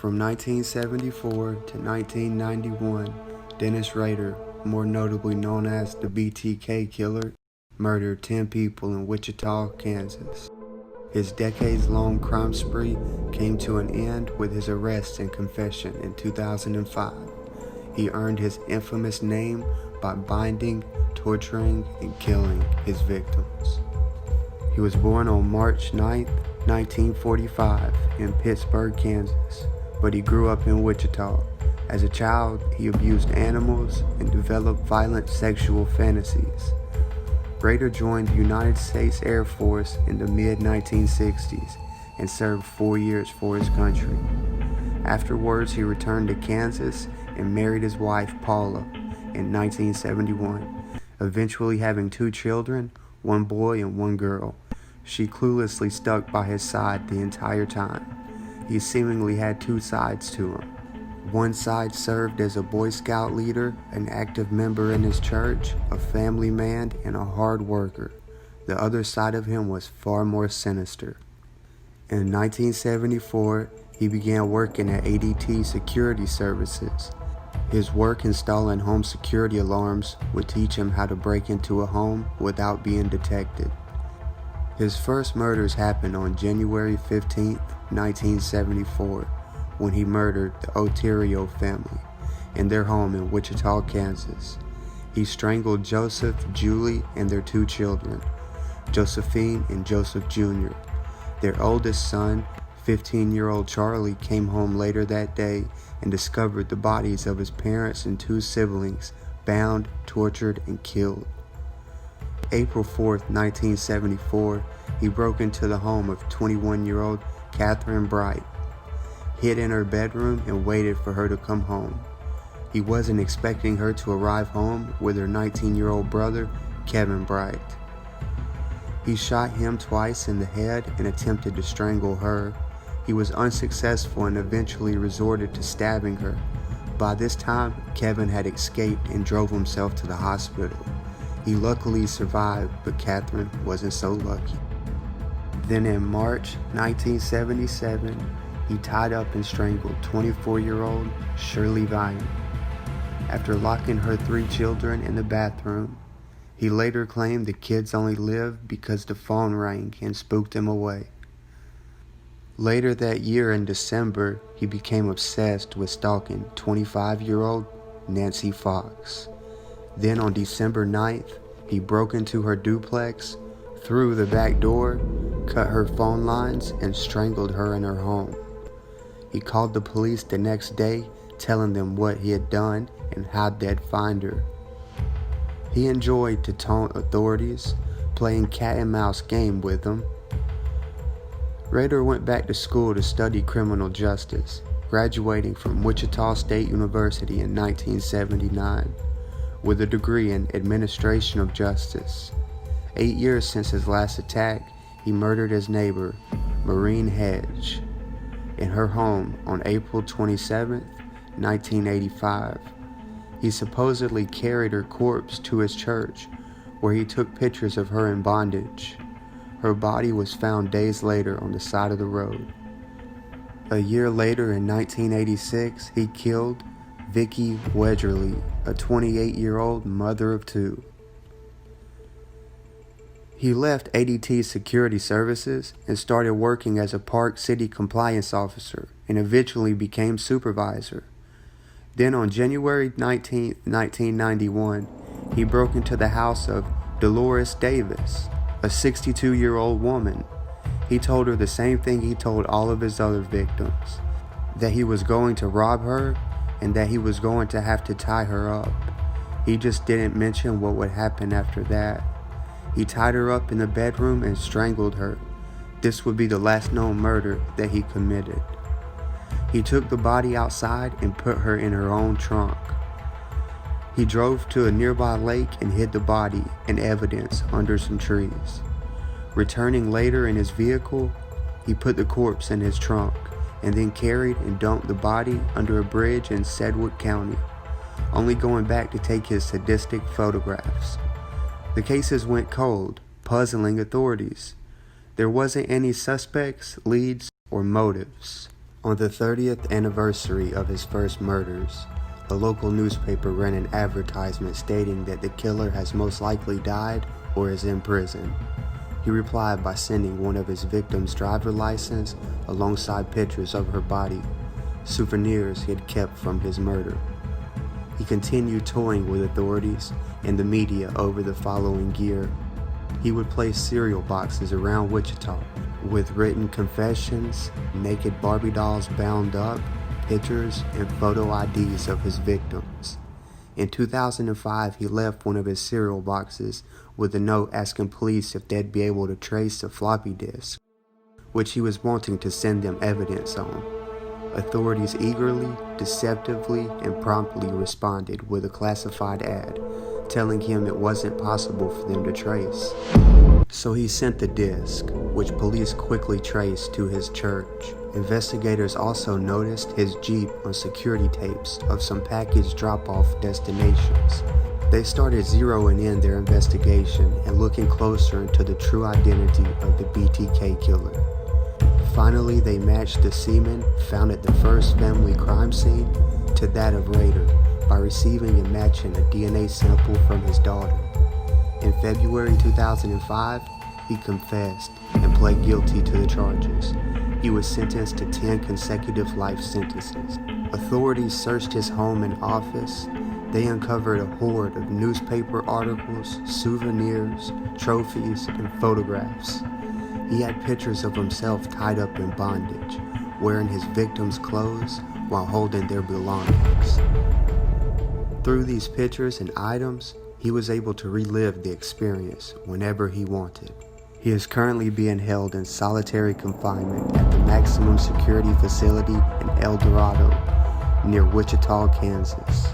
From 1974 to 1991, Dennis Rader, more notably known as the BTK killer, murdered 10 people in Wichita, Kansas. His decades-long crime spree came to an end with his arrest and confession in 2005. He earned his infamous name by binding, torturing, and killing his victims. He was born on March 9, 1945 in Pittsburgh, Kansas, but he grew up in Wichita. As a child, he abused animals and developed violent sexual fantasies. Rader joined the United States Air Force in the mid-1960s and served 4 years for his country. Afterwards, he returned to Kansas and married his wife, Paula, in 1971, eventually having 2 children, 1 boy and 1 girl. She cluelessly stuck by his side the entire time. He seemingly had 2 sides to him. One side served as a Boy Scout leader, an active member in his church, a family man, and a hard worker. The other side of him was far more sinister. In 1974, he began working at ADT Security Services. His work installing home security alarms would teach him how to break into a home without being detected. His first murders happened on January 15, 1974, when he murdered the Oterio family in their home in Wichita, Kansas. He strangled Joseph, Julie, and their 2 children, Josephine and Joseph Jr. Their oldest son, 15-year-old Charlie, came home later that day and discovered the bodies of his parents and 2 siblings bound, tortured, and killed. April 4, 1974, he broke into the home of 21-year-old Catherine Bright, hid in her bedroom, and waited for her to come home. He wasn't expecting her to arrive home with her 19-year-old brother, Kevin Bright. He shot him twice in the head and attempted to strangle her. He was unsuccessful and eventually resorted to stabbing her. By this time, Kevin had escaped and drove himself to the hospital. He luckily survived, but Catherine wasn't so lucky. Then in March 1977, he tied up and strangled 24-year-old Shirley Vine. After locking her 3 children in the bathroom, he later claimed the kids only lived because the phone rang and spooked them away. Later that year in December, he became obsessed with stalking 25-year-old Nancy Fox. Then on December 9th, he broke into her duplex, through the back door, cut her phone lines, and strangled her in her home. He called the police the next day, telling them what he had done and how they'd find her. He enjoyed to taunt authorities, playing cat and mouse game with them. Rader went back to school to study criminal justice, graduating from Wichita State University in 1979 with a degree in administration of justice. 8 years since his last attack, he murdered his neighbor, Maureen Hedge, in her home on April 27, 1985. He supposedly carried her corpse to his church, where he took pictures of her in bondage. Her body was found days later on the side of the road. A year later, in 1986, he killed Vicki Wedgerly, a 28-year-old mother of 2. He left ADT Security Services and started working as a Park City compliance officer and eventually became supervisor. Then on January 19, 1991, he broke into the house of Dolores Davis, a 62-year-old woman. He told her the same thing he told all of his other victims, that he was going to rob her and that he was going to have to tie her up. He just didn't mention what would happen after that. He tied her up in the bedroom and strangled her. This would be the last known murder that he committed. He took the body outside and put her in her own trunk. He drove to a nearby lake and hid the body and evidence under some trees. Returning later in his vehicle, he put the corpse in his trunk and then carried and dumped the body under a bridge in Sedgwick County, only going back to take his sadistic photographs. The cases went cold, puzzling authorities. There wasn't any suspects, leads, or motives. On the 30th anniversary of his first murders, a local newspaper ran an advertisement stating that the killer has most likely died or is in prison. He replied by sending one of his victim's driver's license alongside pictures of her body, souvenirs he had kept from his murder. He continued toying with authorities and the media over the following year. He would place cereal boxes around Wichita with written confessions, naked Barbie dolls bound up, pictures, and photo IDs of his victims. In 2005, he left one of his cereal boxes with a note asking police if they'd be able to trace a floppy disk, which he was wanting to send them evidence on. Authorities eagerly, deceptively, and promptly responded with a classified ad, telling him it wasn't possible for them to trace. So he sent the disc, which police quickly traced to his church. Investigators also noticed his Jeep on security tapes of some package drop-off destinations. They started zeroing in their investigation and looking closer into the true identity of the BTK killer. Finally, they matched the semen found at the first family crime scene to that of Rader by receiving and matching a DNA sample from his daughter. In February 2005, he confessed and pled guilty to the charges. He was sentenced to 10 consecutive life sentences. Authorities searched his home and office. They uncovered a hoard of newspaper articles, souvenirs, trophies, and photographs. He had pictures of himself tied up in bondage, wearing his victims' clothes while holding their belongings. Through these pictures and items, he was able to relive the experience whenever he wanted. He is currently being held in solitary confinement at the maximum security facility in El Dorado, near Wichita, Kansas.